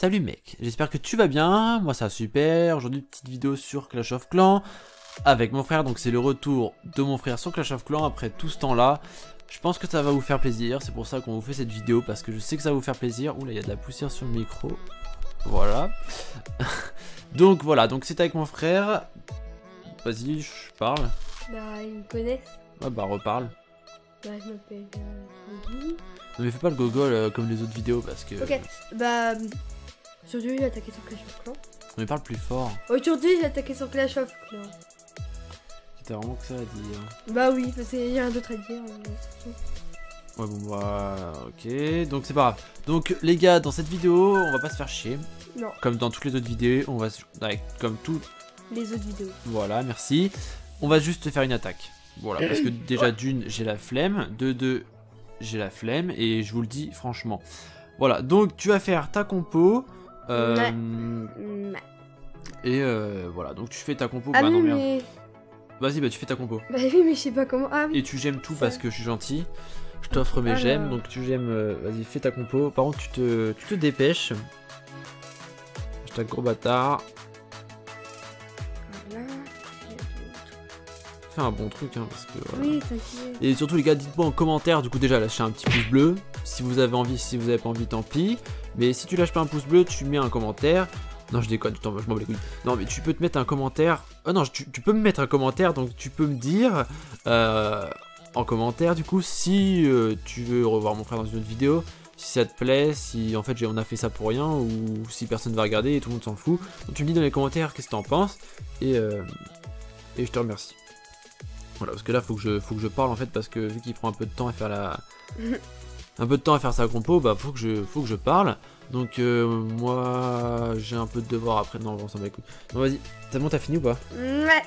Salut mec, j'espère que tu vas bien, moi ça va super. Aujourd'hui petite vidéo sur Clash of Clans avec mon frère, donc c'est le retour de mon frère sur Clash of Clans après tout ce temps là. Je pense que ça va vous faire plaisir, c'est pour ça qu'on vous fait cette vidéo, parce que je sais que ça va vous faire plaisir. Oula, il y a de la poussière sur le micro, voilà. Donc voilà, donc c'est avec mon frère. Vas-y, je parle. Bah, ils me connaissent. Ouais, bah reparle. Bah, je m'appelle Andy. Non mais fais pas le gogol comme les autres vidéos parce que... Ok, bah, aujourd'hui j'ai attaqué sur Clash of Clans. On parle plus fort. Aujourd'hui j'ai attaqué sur Clash of Clans. T'as vraiment que ça à dire. Bah oui, parce qu'il y a rien d'autre à dire. Ouais bon bah ok, donc c'est pas grave. Donc les gars, dans cette vidéo, on va pas se faire chier. Non. Comme dans toutes les autres vidéos, on va comme toutes Les autres vidéos. Voilà, merci. On va juste faire une attaque. Voilà, parce que déjà d'une, j'ai la flemme, de deux, j'ai la flemme et je vous le dis franchement. Voilà, donc tu vas faire ta compo. Ouais. Et voilà, donc tu fais ta compo. Ah bah oui, non merde. mais... Vas-y, bah tu fais ta compo. Bah oui, mais je sais pas comment. Ah oui. Et tu gemmes tout Ça. parce que je suis gentil. Je t'offre mes Alors. gemmes, donc tu gemmes. Vas-y, fais ta compo. Par contre, tu te dépêches. Hashtag gros bâtard. Voilà. Fais un bon truc, hein, parce que. Voilà. Oui, t'inquiète. Et surtout les gars, dites-moi en commentaire, du coup déjà lâchez un petit pouce bleu, si vous avez envie, si vous avez pas envie tant pis, mais si tu lâches pas un pouce bleu, tu mets un commentaire, non je déconne, je m'en bats les couilles, non mais tu peux te mettre un commentaire, oh non tu peux me mettre un commentaire, donc tu peux me dire en commentaire du coup si tu veux revoir mon frère dans une autre vidéo, si ça te plaît, si en fait on a fait ça pour rien, ou si personne va regarder et tout le monde s'en fout, donc tu me dis dans les commentaires qu'est-ce que t'en penses, et je te remercie. Voilà, parce que là faut que je parle en fait, parce que vu qu'il prend un peu de temps à faire sa compo, bah faut que je parle. Donc moi j'ai un peu de devoir après. Non, bon, ça va écoute. Non vas-y, c'est bon, t'as fini ou pas? Ouais.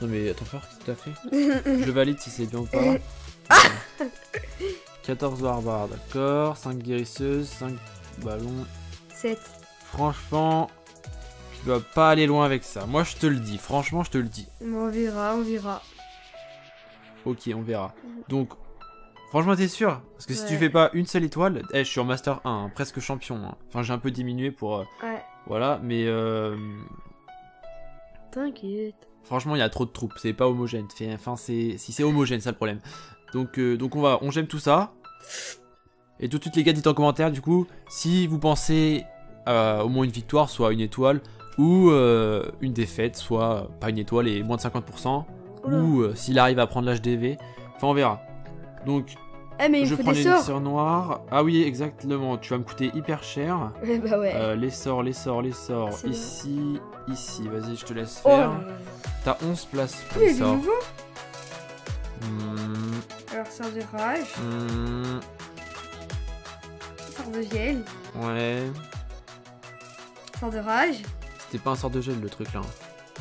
Non mais attends frère, qu'est-ce que t'as fait? Je valide si c'est bien ou pas. 14 barbares, d'accord, 5 guérisseuses, 5 ballons. 7. Franchement, tu dois pas aller loin avec ça. Moi je te le dis, franchement je te le dis. On verra, on verra. Ok, on verra. Donc, franchement, t'es sûr? Parce que si tu Ouais. fais pas une seule étoile, je suis en Master 1, hein, presque champion. Hein. Enfin, j'ai un peu diminué pour... Ouais. voilà, mais... T'inquiète. franchement, il y a trop de troupes, c'est pas homogène. Enfin, si c'est homogène, ça le problème. Donc on gemme tout ça. Et tout de suite, les gars, dites en commentaire, du coup, si vous pensez au moins une victoire, soit une étoile, ou une défaite, soit pas une étoile et moins de 50%, Oula. ou s'il arrive à prendre l'HDV. Enfin, on verra. Donc... Eh, mais il je faut prends des les sorts. sorts noirs. Ah oui, exactement. Tu vas me coûter hyper cher. Bah ouais. Les sorts. C'est Ici, ici. Vas-y, je te laisse Oh faire. là là. T'as 11 places pour Oui, les il est sorts. nouveau. Hmm, Alors, sort de rage, hmm, sort de gel, ouais. sort de rage. C'était pas un sort de gel le truc là.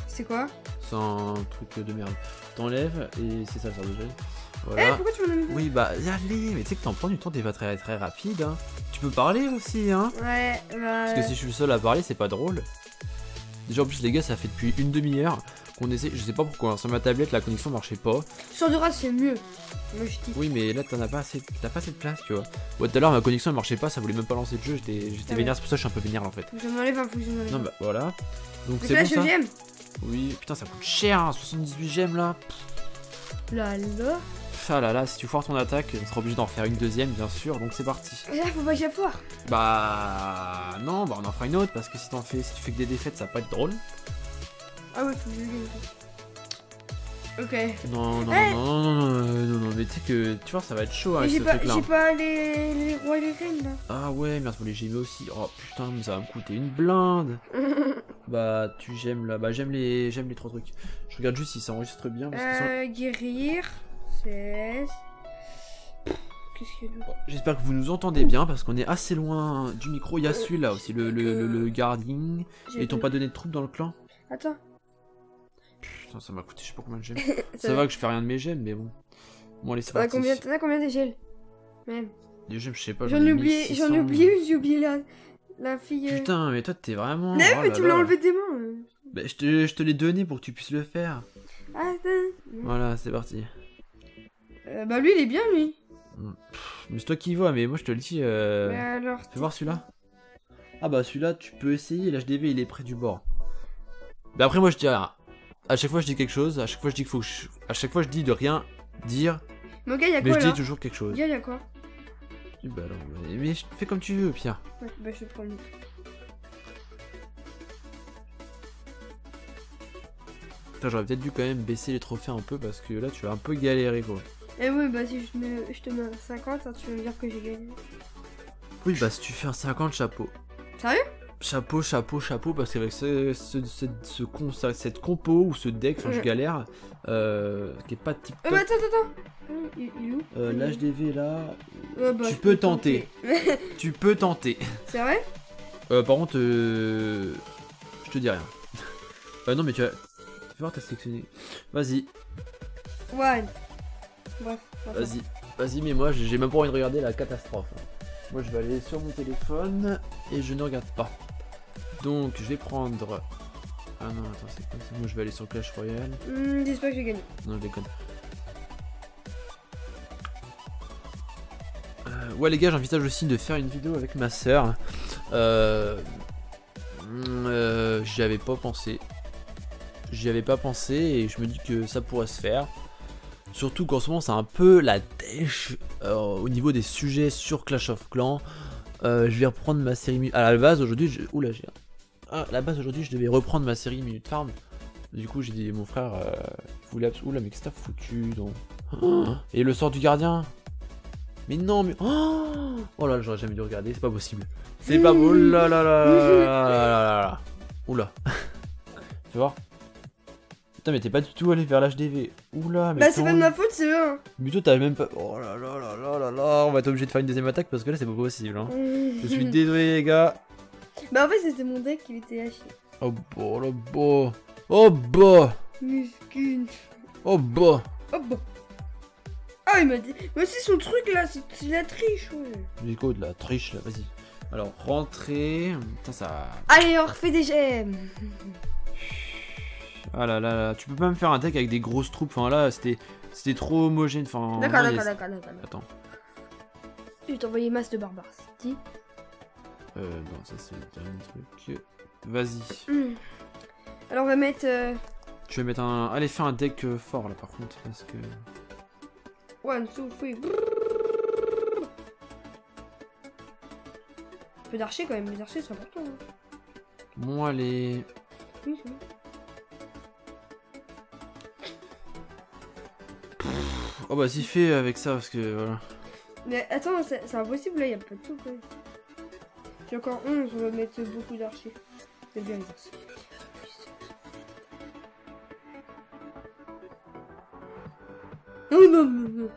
C'est quoi? C'est un truc de merde. T'enlèves et c'est ça le sort de gel. Eh, Voilà. pourquoi tu m'en as mis? Oui, bah allez, mais tu sais que t'en prends du temps, t'es pas très rapide. Hein. Tu peux parler aussi, hein. Ouais, bah... Parce que si je suis le seul à parler, c'est pas drôle. Déjà en plus les gars, ça fait depuis une demi-heure qu'on essaie, je sais pas pourquoi, hein, sur ma tablette la connexion marchait pas. Sort de rage, c'est mieux. Moi, je dis. Oui mais là t'as pas assez de place tu vois. Ouais, tout à l'heure ma connexion elle marchait pas, ça voulait même pas lancer le jeu, j'étais Ah vénère, ouais. c'est pour ça que je suis un peu vénère là, en fait. Faut que je m'enlève un, faut que je m'enlève Non un. bah voilà. Donc Mais c'est là, bon je ça. j'aime. Oui, putain ça coûte cher, hein, 78 gemmes là. Là, là. Ah là là, si tu foires ton attaque, on sera obligé d'en faire une deuxième bien sûr, donc c'est parti. Et là, faut pas que j'aille foire. Bah non, bah on en fera une autre parce que si tu fais que des défaites ça va pas être drôle. Ah ouais, faut que je gagne. Ok. Non, Hey non, mais tu sais que tu vois ça va être chaud Mais avec ce truc là. j'ai pas les rois et les reines là. Ah ouais, merde, faut les gemmer aussi. Oh putain, mais ça va me coûter une blinde. Bah, tu gemmes là. Bah, j'aime les 3 trucs. Je regarde juste si ça enregistre bien. Parce que Guérir. 16. Qu'est-ce qu'il y a d'autre? j'espère que vous nous entendez bien parce qu'on est assez loin du micro. Il y a celui-là aussi, le guarding. J'ai Et ils t'ont deux. pas donné de troupes dans le clan? Attends. Putain, ça m'a coûté je sais pas combien de gemmes. Ça va que je fais rien de mes gemmes, mais bon. Bon, allez, c'est T'en as parti. combien des gels? Même. Des gemmes, je sais pas. J'en ai oublié, 1600. j'ai oublié la fille. Putain, mais toi, t'es vraiment. Non, oh mais là tu me l'as là. enlevé des mains. Bah, je te l'ai donné pour que tu puisses le faire. Attends. Voilà, c'est parti. Bah lui il est bien lui. Mais c'est toi qui vois, mais moi je te le dis. Mais alors. Fais voir celui-là. Ah bah celui-là, tu peux essayer. L'HDV il est près du bord. Mais après, moi je dis rien. À chaque fois je dis quelque chose. À chaque fois je dis qu'il faut. À chaque fois je dis de rien dire. Mais ok, y'a Mais quoi je là? dis toujours quelque chose. Y'a quoi? Bah alors, mais fais comme tu veux, Pierre. Ouais, bah je te prends le. Putain, j'aurais peut-être dû quand même baisser les trophées un peu parce que là tu vas un peu galérer quoi. Eh oui, bah si je te mets un 50, hein, tu vas me dire que j'ai gagné. Oui, bah si tu fais un 50, chapeau. Sérieux? Chapeau, parce qu'avec cette compo ou ce deck, enfin je galère, qui est pas tip top. Bah attends. Il est où? L'HDV là, Bah, tu peux tenter. Tu peux tenter. C'est vrai? Par contre, je te dis rien. Non mais tu vas... Fais voir, t'as sélectionné. Vas-y, Ouais. Bref. vas-y, mais moi j'ai même pas envie de regarder la catastrophe. Moi je vais aller sur mon téléphone et je ne regarde pas. Donc je vais prendre... Ah non, attends, c'est quoi ça? Moi je vais aller sur Clash Royale. Dis pas que j'ai gagné. Non, je déconne. Ouais les gars, j'envisage aussi de faire une vidéo avec ma soeur. J'y avais pas pensé. Et je me dis que ça pourrait se faire. Surtout qu'en ce moment c'est un peu la dèche au niveau des sujets sur Clash of Clans. Je vais reprendre ma série... À la base aujourd'hui, à la base aujourd'hui je devais reprendre ma série Minute Farm. Du coup j'ai dit mon frère voulait... Oula mais qu'est-ce que t'as foutu donc... Et le sort du gardien. Mais non mais... Oh là j'aurais jamais dû regarder, c'est pas possible. C'est pas beau. Là là là là là là. Oula. Tu vois? Putain mais t'es pas du tout allé vers l'HDV. Oula mais... Bah c'est pas de ma faute, c'est eux hein. Plutôt t'as même pas... Oh là là là là là là. On va être obligé de faire une deuxième attaque parce que là c'est pas possible hein. Je suis désolé les gars. Bah en fait c'était mon deck qui était haché. Oh bah là bah. Oh bah. Muscune. Oh bah. Oh bah. Ah il m'a dit. Mais aussi son truc là, c'est la triche ouais. Du coup de la triche là, vas-y. Alors rentrer. Putain ça... Allez on refait des gemmes. Ah là là là. Tu peux pas me faire un deck avec des grosses troupes. Enfin là c'était trop homogène. Enfin, D'accord. Attends. Je vais t'envoyer masse de barbares. Dis. Non ça c'est le dernier truc. Vas-y. Alors on va mettre... Je vais mettre un... Allez fais un deck fort là par contre parce que... 1, 2, 3. Un peu d'archer quand même, les archers c'est important. Hein. Bon allez. Oui, c'est bon. Oh bah si fait avec ça parce que voilà. Mais attends, c'est impossible là, y'a pas de tout quoi. J'ai encore 11, on va mettre beaucoup d'archers. C'est bien les archers. Non.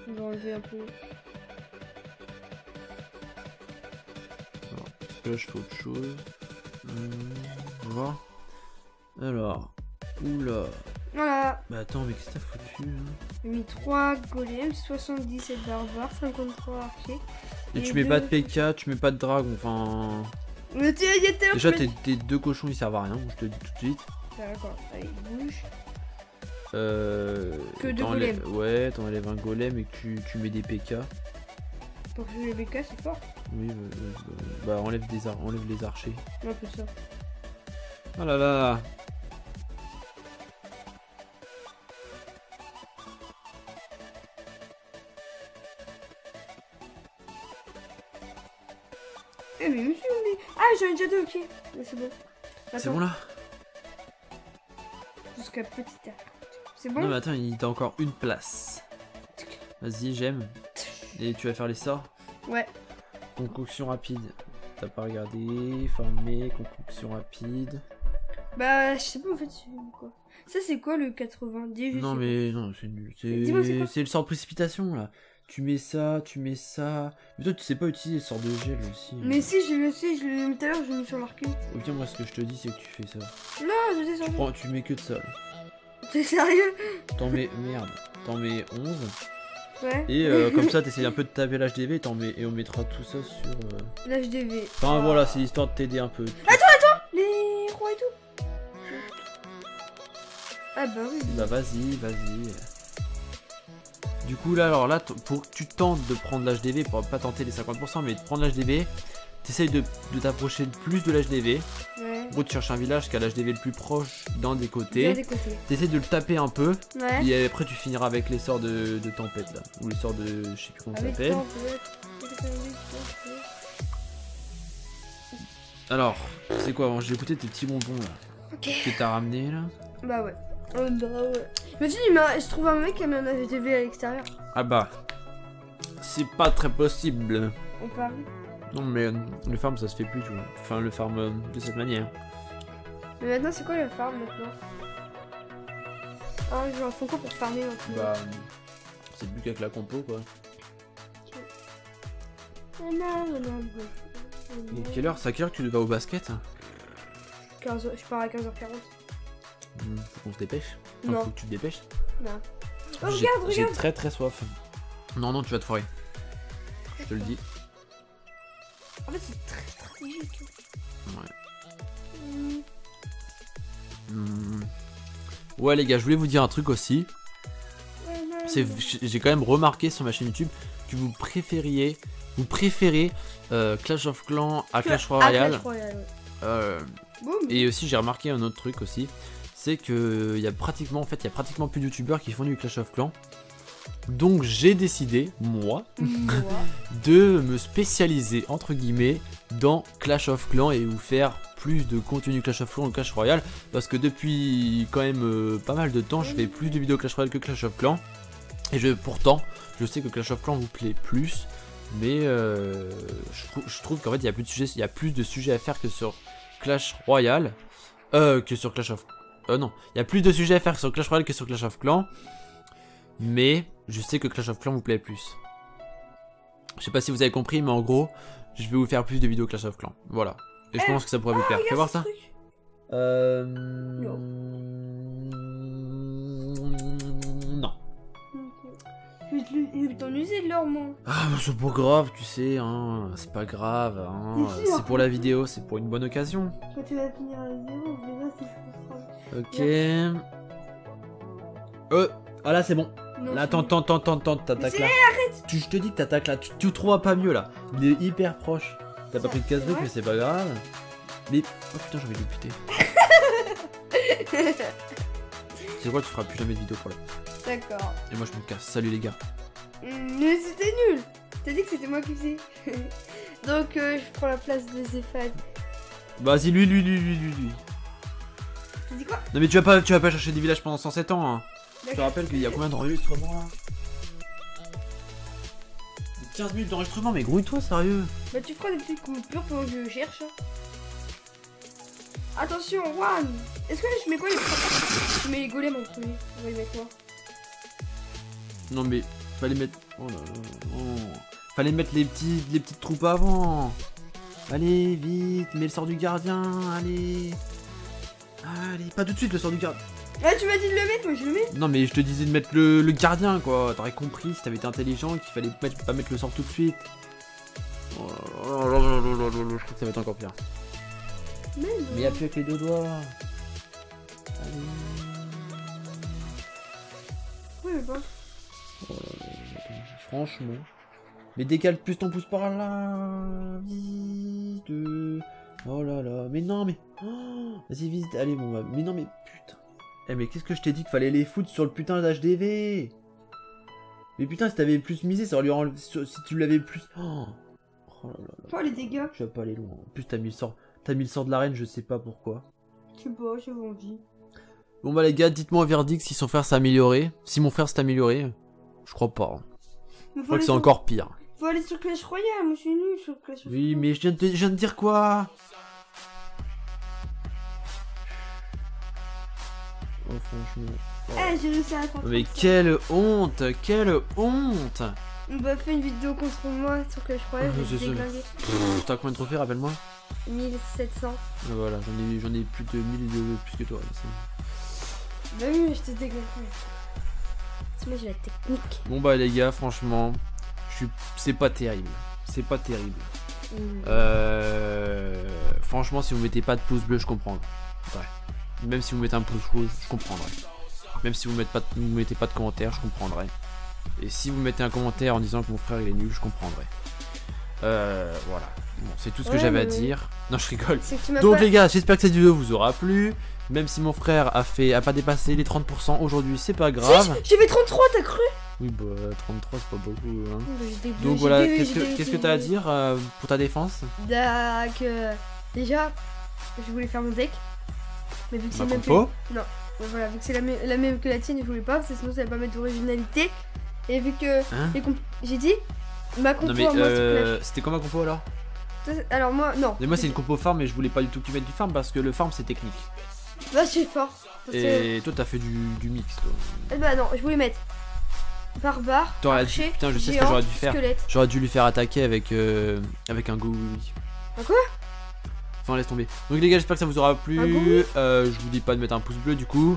On va enlever un peu. Alors, parce que là je fais autre chose. On va voir. Alors. Oula. Voilà. Bah attends, mais qu'est-ce que t'as foutu là? J'ai mis 3 golems, 77 barbares, 53 archers. Et tu mets pas de PK, tu mets pas de dragon, enfin... Mais tu y était déjà tes deux cochons ils servent à rien, je te le dis tout de suite. D'accord, allez, bouge. Que deux golems. Ouais, t'enlèves un golem et que tu mets des PK. Pour que les BK c'est fort. Oui, bah enlève les archers. Un peu ça. Oh là là. Eh mais monsieur, mais... Ah j'en ai déjà deux, ok. C'est bon. C'est bon là? Jusqu'à petite terre. C'est bon? Non mais attends, il t'a encore une place. Vas-y, j'aime. Et tu vas faire les sorts? Ouais. Concoction rapide. T'as pas regardé, former, concoction rapide. Bah je sais pas en fait c'est quoi. Ça c'est quoi le 90? Non mais non, c'est nul. C'est le sort de précipitation là. Tu mets ça. Mais toi tu sais pas utiliser le sort de gel aussi. Mais si je le sais, je l'ai mis tout à l'heure, je l'ai mis sur l'arcade. Ok, moi ce que je te dis c'est que tu fais ça. Non, je sais sur Tu mets que de ça là. T'es sérieux? T'en mets 11. Ouais. Et comme ça t'essayes un peu de taper l'HDV et on mettra tout ça sur... L'HDV. Enfin voilà, c'est histoire de t'aider un peu. Attends, les rois et tout. Ah bah oui. Bah vas-y. Du coup là, alors là, pour que tu tentes de prendre l'HDV, pour pas tenter les 50%, mais de prendre l'HDV, t'essayes de t'approcher le plus de l'HDV. Ouais. En gros, tu cherches un village qui a l'HDV le plus proche d'un des Bien côtés. des côtés. T'essaies de le taper un peu. Ouais. Et après, tu finiras avec les sorts de tempête là. Ou les sorts de. Je sais plus comment ça Avec s'appelle. temps, peut-être. Alors, c'est quoi? J'ai écouté tes petits bonbons là. Ok. Que t'as ramené là. Bah ouais. Oh, bah ouais. Mais si, je trouve un mec qui a mis un HDV à l'extérieur. Ah bah. C'est pas très possible. On parle. Non, mais le farm ça se fait plus, tu vois. Enfin, le farm de cette manière. Mais maintenant, c'est quoi le farm maintenant? Ah, je vais en Funko pour farmer maintenant. Bah. C'est plus qu'avec la compo quoi. Et quelle heure? C'est à quelle heure que tu vas au basket? 15, je pars à 15h40. Faut qu'on se dépêche. Enfin, Non. faut que tu te dépêches. Non. Oh, J'ai regarde. très très soif. Non, tu vas te foirer. Je te le dis. En fait, c'est très stratégique. Ouais. Ouais, les gars, je voulais vous dire un truc aussi. J'ai quand même remarqué sur ma chaîne YouTube que vous préférez Clash of Clans à Clash Royale. Clash Royale, ouais. Boum. Et aussi, j'ai remarqué un autre truc aussi. C'est que il y a pratiquement plus de youtubeurs qui font du Clash of Clans. Donc j'ai décidé, moi, de me spécialiser entre guillemets dans Clash of Clans et vous faire plus de contenu Clash of Clans ou Clash Royale, parce que depuis quand même pas mal de temps je fais plus de vidéos Clash Royale que Clash of Clans, et pourtant je sais que Clash of Clans vous plaît plus, mais je trouve qu'en fait il y a plus de sujets à faire que sur Clash Royale, que sur Clash of non, il y a plus de sujets à faire sur Clash Royale que sur Clash of Clans, mais je sais que Clash of Clans vous plaît plus. Je sais pas si vous avez compris, mais en gros, je vais vous faire plus de vidéos Clash of Clans. Voilà. Et je pense que ça pourrait vous plaire. Fais voir ça. Non. Je vais t'en user de l'or, moi. Ah, bah, c'est pas grave, tu sais, hein. C'est pas grave, hein. C'est pour la vidéo, c'est pour une bonne occasion. Quand tu vas finir à 0, déjà, c'est frustrant. Ok. Ah là, c'est bon. Non, Là, attends, t'attaques là. Je te dis que t'attaques là. Tu trouveras pas mieux là. Il est hyper proche. T'as pas pris de casse-brique, mais c'est pas grave. Mais. Oh putain, j'ai envie de le buter. C'est quoi, tu feras plus jamais de vidéo pour là. D'accord. Et moi, je me casse. Salut les gars. Mais c'était nul. T'as dit que c'était moi qui faisais. Donc, je prends la place de Zéphane. Vas-y, lui. T'as dit quoi? Non, mais tu vas pas chercher des villages pendant 107 ans. Hein. Je te rappelle qu'il y a combien d'enregistrements là? 15 minutes d'enregistrement, mais grouille-toi, sérieux. Bah, tu feras des petites coupures pendant que je cherche. Attention, one. Est-ce que je mets quoi les... Je mets les golems en premier. On va les mettre quoi? Non, mais fallait mettre. Oh là là. Oh. Fallait mettre les petites troupes avant. Allez, vite, mets le sort du gardien. Allez, pas tout de suite le sort du gardien. Ah, tu m'as dit de le mettre, moi je le mets. Non, mais je te disais de mettre le gardien, quoi. T'aurais compris si t'avais été intelligent qu'il fallait pas mettre le sort tout de suite. Oh là là, je crois que ça va être encore pire. Mais il y a plus avec les deux doigts. Allez. Oui, mais pas. Oh là là, franchement. Mais décale plus ton pouce par là. Vite. Oh là là. Mais non, mais. Oh, vas-y, vite. Allez, bon, bah. Mais non, mais putain. Eh, mais qu'est-ce que je t'ai dit qu'il fallait les foutre sur le putain d'HDV. Mais putain, si t'avais plus misé, ça aurait lui enlevé. Si tu l'avais plus. Oh là là là. Oh, les dégâts. Tu vas pas aller loin. En plus, t'as mis le sort de la reine, je sais pas pourquoi. Je sais pas, j'ai envie. Bon, bah, les gars, dites-moi au verdict si son frère s'est amélioré. Si mon frère s'est amélioré. Je crois pas. Je crois que c'est encore pire. Faut aller sur Clash Royale, moi je suis nul sur Clash Royale. Oui, mais je viens de dire quoi? Oh, franchement. Oh. Eh, j'ai réussi à la faire. Mais quelle honte! Quelle honte! On va faire une vidéo contre moi sur Clash Royale, je vais te déglinguer. T'as combien de trophées, rappelle-moi? 1700. Voilà, j'en ai plus de 1000 de plus que toi. Bah oui, mais je te déglingue. Moi j'ai la technique. Bon bah les gars, franchement, c'est pas terrible. C'est pas terrible. Franchement, si vous mettez pas de pouce bleu, je comprendrai. Ouais. Même si vous mettez un pouce rouge, je comprendrai. Même si vous mettez pas de commentaire, je comprendrai. Et si vous mettez un commentaire en disant que mon frère il est nul, je comprendrai. Voilà. Bon, c'est tout ce que j'avais à dire. Non, je rigole. Donc les gars, j'espère que cette vidéo vous aura plu. Même si mon frère a pas dépassé les 30% aujourd'hui, c'est pas grave. J'ai fait 33, t'as cru? Oui, bah 33 c'est pas beaucoup. Hein. Donc voilà, qu'est-ce que t'as à dire pour ta défense? Déjà, je voulais faire mon deck. Mais vu que c'est le même que... Non. Ouais, voilà, vu que c'est la même que la tienne, je voulais pas, parce que sinon ça va pas mettre d'originalité. Et vu que... J'ai dit, ma compo non, mais, moi c'est c'était quoi ma compo alors? Alors moi, non. Mais moi c'est une compo farm, mais je voulais pas du tout que tu mettes du farm parce que le farm c'est technique. Bah c'est fort. Et toi t'as fait du mix toi. Bah non, je voulais mettre barbare, archer, putain je sais géant, ce que j'aurais dû faire. Squelette. J'aurais dû lui faire attaquer avec un go. Quoi? Enfin laisse tomber. Donc les gars, j'espère que ça vous aura plu. Je vous dis pas de mettre un pouce bleu du coup.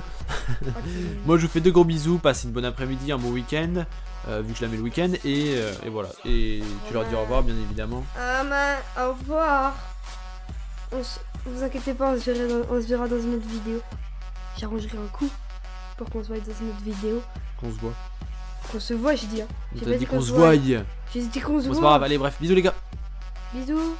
Moi je vous fais de gros bisous, passez une bonne après-midi, un bon week-end. Vu que je la mets le week-end et voilà. Et tu leur dis au revoir bien évidemment. Au revoir. Vous inquiétez pas, on se verra dans une autre vidéo. J'arrangerai un coup pour qu'on se voit dans une autre vidéo. Qu'on se voit. Qu'on se voit, j'ai dit. Hein. J'ai dit qu'on se voie. J'ai dit qu'on se voit. Bon, c'est pas grave, allez bref, bisous les gars. Bisous.